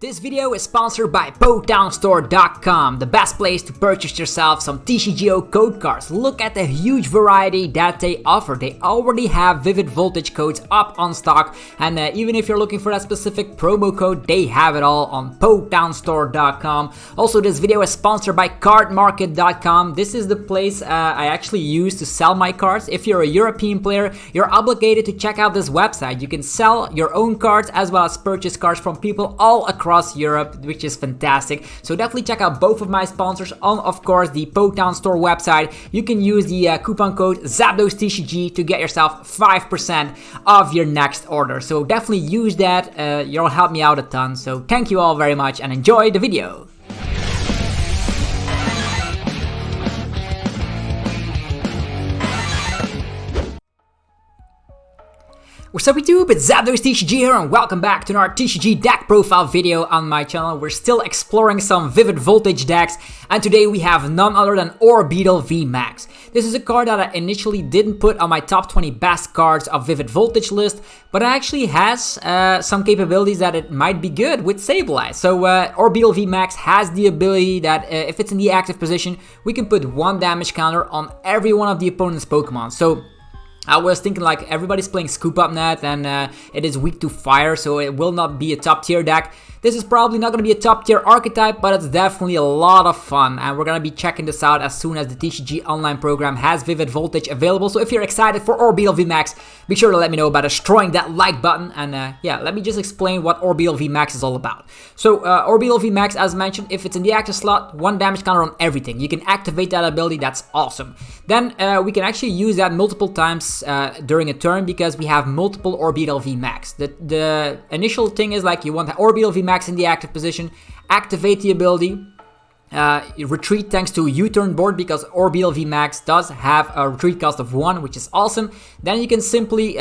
This video is sponsored by PokedownStore.com, the best place to purchase yourself some TCGO code cards. Look at the huge variety that they offer. They already have Vivid Voltage codes up on stock, and even if you're looking for that specific promo code, they have it all on PokedownStore.com. Also, this video is sponsored by CardMarket.com. This is the place I actually use to sell my cards. If you're a European player, you're obligated to check out this website. You can sell your own cards as well as purchase cards from people all across Europe, which is fantastic. So definitely check out both of my sponsors on, of course, the Pokedown Store website. You can use the coupon code ZapdosTCG to get yourself 5% off your next order. So definitely use that. You'll help me out a ton. So thank you all very much and enjoy the video. What's up YouTube, it's ZapdosTCG here and welcome back to another TCG deck profile video on my channel. We're still exploring some Vivid Voltage decks and today we have none other than Orbeetle VMAX. This is a card that I initially didn't put on my top 20 best cards of Vivid Voltage list, but it actually has some capabilities that it might be good with Sableye. So Orbeetle VMAX has the ability that if it's in the active position, we can put 1 damage counter on every one of the opponent's Pokemon. So I was thinking like everybody's playing Scoop Up Net and it is weak to fire, so it will not be a top tier deck. This is probably not going to be a top tier archetype, but it's definitely a lot of fun. And we're going to be checking this out as soon as the TCG online program has Vivid Voltage available. So if you're excited for Orbeetle VMAX, be sure to let me know by destroying that like button. And yeah, let me just explain what Orbeetle VMAX is all about. So Orbeetle VMAX, as mentioned, if it's in the active slot, 1 damage counter on everything. You can activate that ability, that's awesome. Then we can actually use that multiple times during a turn because we have multiple Orbeetle VMAX. The initial thing is like you want the Orbeetle VMAX in the active position, activate the ability, retreat thanks to U-turn board because Orbeetle VMAX does have a retreat cost of 1, which is awesome. Then you can simply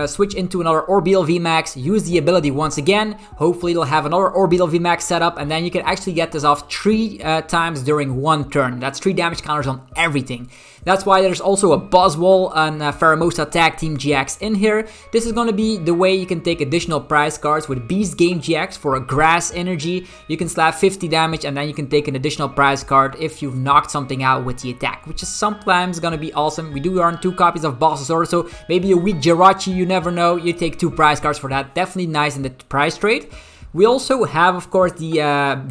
switch into another Orbeetle VMAX, use the ability once again, hopefully it'll have another Orbeetle VMAX set up, and then you can actually get this off 3 times during 1 turn. That's 3 damage counters on everything. That's why there's also a Buzzwole and Pheromosa Tag Team GX in here. This is going to be the way you can take additional prize cards with Beast Game GX for a Grass Energy. You can slap 50 damage and then you can take an additional prize card if you've knocked something out with the attack, which is sometimes going to be awesome. We do earn 2 copies of Ball SSH, so maybe a weak Jirachi, you never know. You take 2 prize cards for that. Definitely nice in the prize trade. We also have, of course, the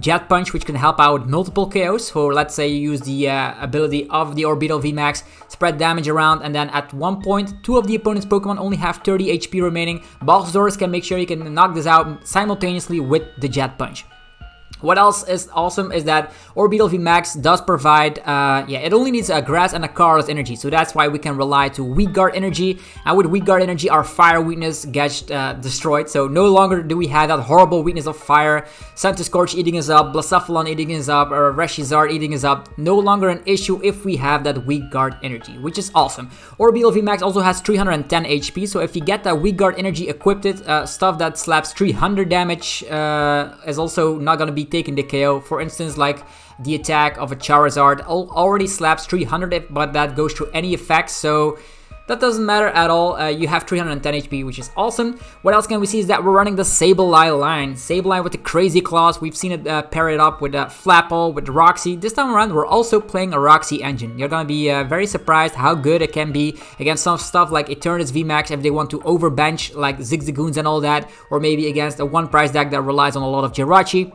Jet Punch, which can help out with multiple KOs. So let's say you use the ability of the Orbeetle VMAX, spread damage around, and then at one point, 2 of the opponent's Pokemon only have 30 HP remaining. Ball SSH can make sure you can knock this out simultaneously with the Jet Punch. What else is awesome is that Orbeetle VMAX does provide, it only needs a Grass and a Colorless Energy, so that's why we can rely to Weak Guard Energy, and with Weak Guard Energy our Fire weakness gets destroyed, so no longer do we have that horrible weakness of Fire, Scorch eating us up, Blacephalon eating us up, or Reshizard eating us up, no longer an issue if we have that Weak Guard Energy, which is awesome. Orbeetle VMAX also has 310 HP, so if you get that Weak Guard Energy equipped, stuff that slaps 300 damage is also not going to be taking the KO. For instance, like the attack of a Charizard already slaps 300, but that goes through any effects, so that doesn't matter at all. You have 310 HP, which is awesome. What else can we see is that we're running the Sableye line. Sableye with the crazy claws. We've seen it pair it up with Flapple, with Roxie. This time around, we're also playing a Roxie engine. You're gonna be very surprised how good it can be against some stuff like Eternatus VMAX if they want to overbench like Zigzagoons and all that, or maybe against a one-price deck that relies on a lot of Jirachi.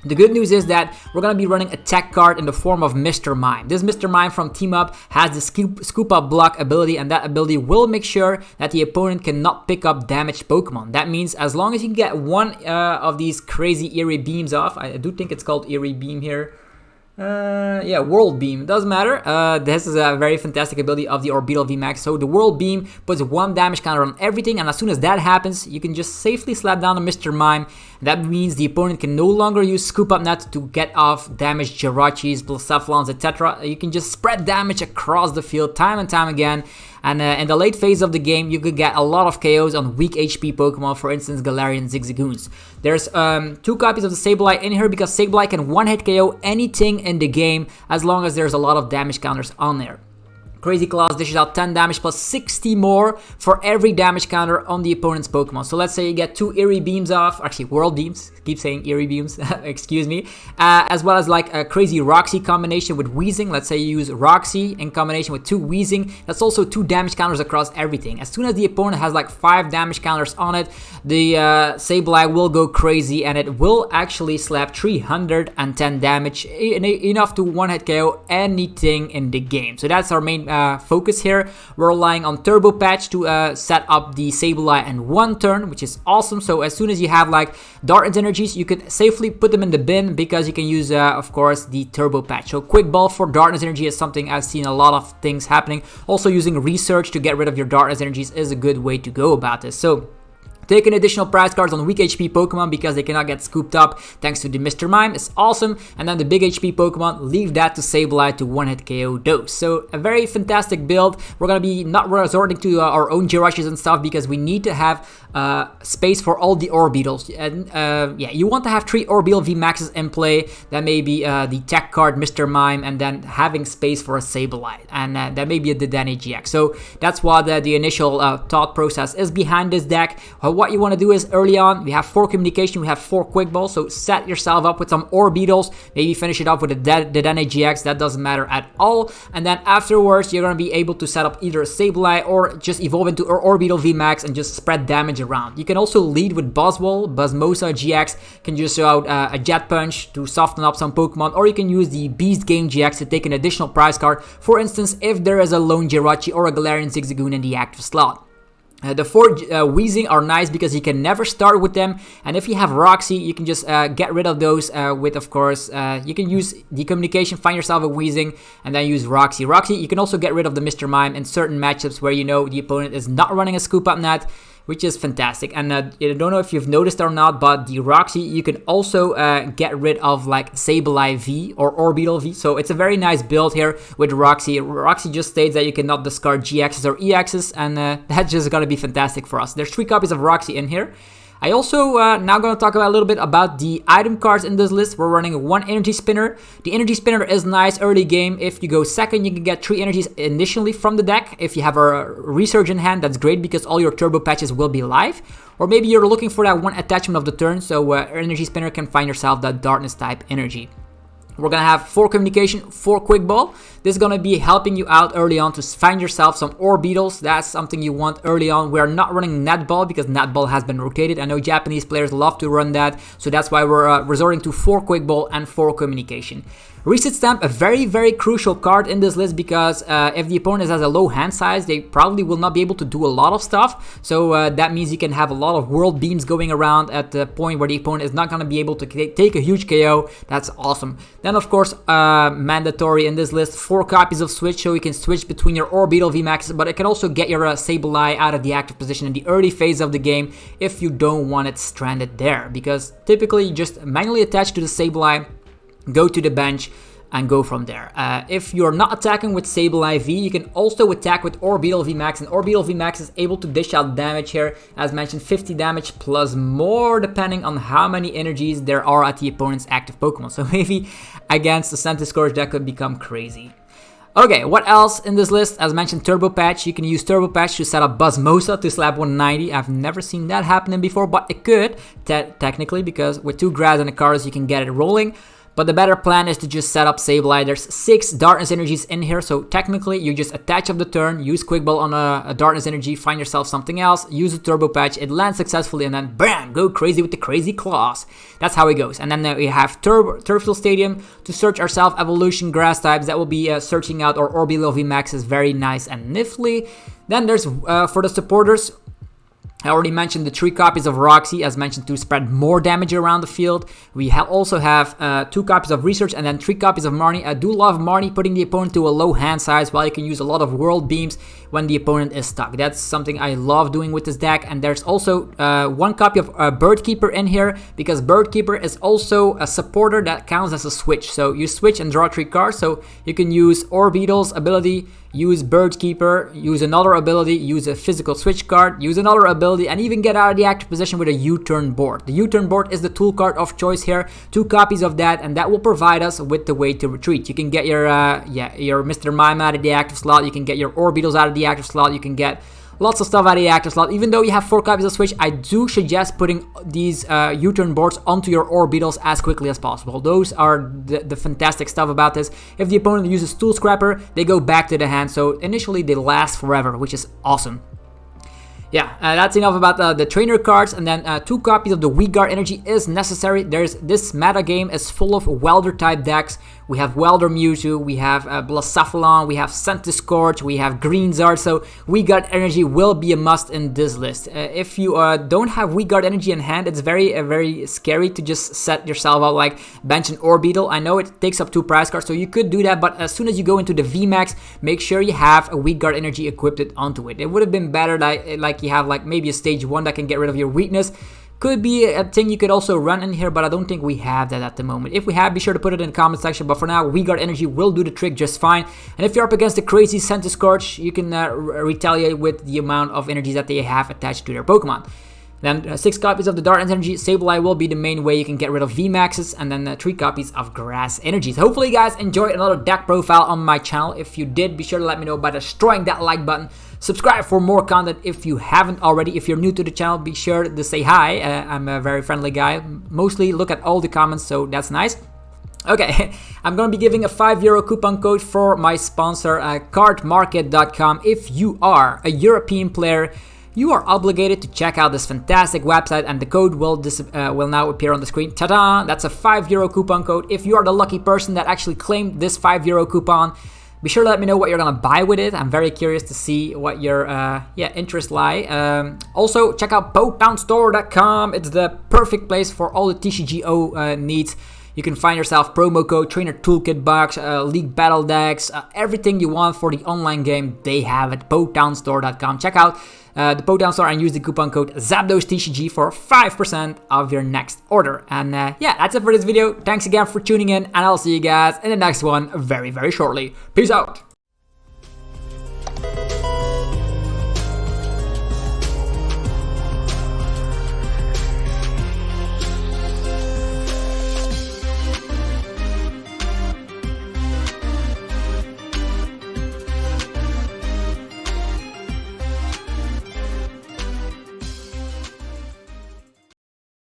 The good news is that we're going to be running a tech card in the form of Mr. Mime. This Mr. Mime from Team Up has the Scoop Up Block ability, and that ability will make sure that the opponent cannot pick up damaged Pokemon. That means as long as you get 1 of these crazy Eerie Beams off, I do think it's called Eerie Beam here. Yeah, World Beam, doesn't matter. This is a very fantastic ability of the Orbeetle VMAX. So the World Beam puts 1 damage counter on everything, and as soon as that happens, you can just safely slap down a Mr. Mime. That means the opponent can no longer use Scoop Up Net to get off damaged Jirachis, Blacephalons, etc. You can just spread damage across the field time and time again. And in the late phase of the game, you could get a lot of KOs on weak HP Pokemon, for instance, Galarian Zigzagoons. There's 2 copies of the Sableye in here because Sableye can one-hit KO anything in the game as long as there's a lot of damage counters on there. Crazy Claws dishes out 10 damage plus 60 more for every damage counter on the opponent's Pokemon. So let's say you get 2 Eerie Beams off, actually World Beams, keep saying Eerie Beams, excuse me, as well as like a crazy Roxie combination with Weezing. Let's say you use Roxie in combination with 2 Weezing, that's also 2 damage counters across everything. As soon as the opponent has like 5 damage counters on it, the Sableye will go crazy and it will actually slap 310 damage, enough to one-hit KO anything in the game. So that's our main focus here. We're relying on Turbo Patch to set up the Sableye in 1 turn, which is awesome. So as soon as you have like Darkness energies, you could safely put them in the bin because you can use, of course, the Turbo Patch. So Quick Ball for Darkness energy is something I've seen a lot of things happening. Also using Research to get rid of your Darkness energies is a good way to go about this. So taking additional prize cards on weak HP Pokemon because they cannot get scooped up thanks to the Mr. Mime is awesome. And then the big HP Pokemon, leave that to Sableye to one-hit KO those. So a very fantastic build. We're going to be not resorting to our own Jirachis and stuff because we need to have space for all the Orbeetles. And yeah, you want to have 3 Orbeetle VMAXs in play. That may be the tech card Mr. Mime and then having space for a Sableye. And that may be a Dedenne-GX. So that's what the initial thought process is behind this deck. What you want to do is early on, we have 4 communication, we have 4 quick balls, so set yourself up with some Orbeetles, maybe finish it off with a Dedenne-GX, that doesn't matter at all. And then afterwards, you're going to be able to set up either a Sableye or just evolve into Orbeetle VMAX and just spread damage around. You can also lead with Buzzwole, Pheromosa GX, can just throw out a Jet Punch to soften up some Pokemon, or you can use the Beast Game GX to take an additional prize card, for instance, if there is a lone Jirachi or a Galarian Zigzagoon in the active slot. The 4 Weezing are nice because you can never start with them, and if you have Roxie, you can just get rid of those with, of course, you can use the communication, find yourself a Weezing, and then use Roxie. Roxie, you can also get rid of the Mr. Mime in certain matchups where you know the opponent is not running a Scoop Up Net, which is fantastic. And I don't know if you've noticed or not, but the Roxie, you can also get rid of like Sableye V or Orbeetle V. So it's a very nice build here with Roxie. Roxie just states that you cannot discard GXs or EXs, and that's just gonna be fantastic for us. There's 3 copies of Roxie in here. I also now going to talk about a little bit about the item cards in this list. We're running 1 Energy Spinner. The Energy Spinner is nice early game. If you go second, you can get 3 energies initially from the deck. If you have a Research in hand, that's great because all your Turbo Patches will be live. Or maybe you're looking for that 1 attachment of the turn, so Energy Spinner can find yourself that Darkness type energy. We're going to have 4 communication, 4 quick ball. This is going to be helping you out early on to find yourself some Orbeetles. That's something you want early on. We're not running Netball because Netball has been rotated. I know Japanese players love to run that, so that's why we're resorting to 4 quick ball and 4 communication. Reset Stamp, a very, very crucial card in this list because if the opponent has a low hand size, they probably will not be able to do a lot of stuff. So that means you can have a lot of World Beams going around at the point where the opponent is not going to be able to take a huge KO. That's awesome. Then, of course, mandatory in this list, 4 copies of Switch, so you can switch between your Orbeetle VMAX, but it can also get your Sableye out of the active position in the early phase of the game if you don't want it stranded there. Because typically, you just manually attach to the Sableye, go to the bench, and go from there. If you're not attacking with Sableye V, you can also attack with Orbeetle VMAX, and Orbeetle VMAX is able to dish out damage here, as mentioned, 50 damage plus more depending on how many energies there are at the opponent's active Pokemon. So maybe against the Centiskorch that could become crazy. Okay, what else in this list? As mentioned, Turbo Patch. You can use Turbo Patch to set up Pheromosa to slap 190. I've never seen that happening before, but it could, technically, because with 2 grass and a Cars, you can get it rolling. But the better plan is to just set up Sableye. There's 6 Darkness energies in here, so technically you just attach of the turn, use Quick Ball on a Darkness energy, find yourself something else, use a Turbo Patch, it lands successfully, and then BAM! Go crazy with the Crazy Claws. That's how it goes. And then we have Turffield Stadium to search ourselves Evolution Grass types. That will be searching out our Orbeetle VMAX is very nice and nifty. Then there's, for the supporters, I already mentioned the 3 copies of Roxie, as mentioned, to spread more damage around the field. We also have 2 copies of Research and then 3 copies of Marnie. I do love Marnie putting the opponent to a low hand size while you can use a lot of World Beams when the opponent is stuck. That's something I love doing with this deck. And there's also 1 copy of Bird Keeper in here because Bird Keeper is also a supporter that counts as a switch. So you switch and draw 3 cards, so you can use Orbeetle's ability, use Bird Keeper, use another ability, use a physical switch card, use another ability, and even get out of the active position with a U-turn board. The U-turn board is the tool card of choice here. 2 copies of that, and that will provide us with the way to retreat. You can get your Mr. Mime out of the active slot. You can get your Orbeetles out of the active slot. You can get lots of stuff out of the active slot. Even though you have 4 copies of Switch, I do suggest putting these U-turn boards onto your Orbeetles as quickly as possible. Those are the fantastic stuff about this. If the opponent uses Tool Scrapper, they go back to the hand, so initially they last forever, which is awesome. Yeah, that's enough about the trainer cards, and then 2 copies of the Weak Guard Energy is necessary. This meta game is full of Welder type decks. We have Welder Mewtwo, we have Blacephalon, we have Centiskorch, we have Green Zard, so Weak Guard Energy will be a must in this list. If you don't have Weak Guard Energy in hand, it's very scary to just set yourself out like bench an Orbeetle. I know it takes up 2 prize cards, so you could do that, but as soon as you go into the VMAX, make sure you have a Weak Guard Energy equipped onto it. It would have been better like you have like maybe a stage 1 that can get rid of your weakness. Could be a thing you could also run in here, but I don't think we have that at the moment. If we have, be sure to put it in the comment section, but for now, Weak Guard Energy will do the trick just fine. And if you're up against the crazy Centiskorch, you can retaliate with the amount of energies that they have attached to their Pokemon. Then 6 copies of the Dark Energy, Sableye will be the main way you can get rid of VMAXs, and then 3 copies of Grass Energies. Hopefully you guys enjoyed another deck profile on my channel. If you did, be sure to let me know by destroying that like button. Subscribe for more content if you haven't already. If you're new to the channel, be sure to say hi. I'm a very friendly guy. Mostly look at all the comments, so that's nice. Okay, I'm going to be giving a €5 coupon code for my sponsor, cardmarket.com. If you are a European player, you are obligated to check out this fantastic website, and the code will now appear on the screen. Ta-da! That's a €5 coupon code. If you are the lucky person that actually claimed this €5 coupon, be sure to let me know what you're going to buy with it. I'm very curious to see what your interests lie. Also, check out PokemonStore.com. It's the perfect place for all the TCGO needs. You can find yourself promo code, trainer toolkit box, league battle decks, everything you want for the online game, they have at PokemonStore.com. Check out the Pokemon Store and use the coupon code ZapdosTCG for 5% of your next order. And yeah, that's it for this video. Thanks again for tuning in, and I'll see you guys in the next one very shortly. Peace out.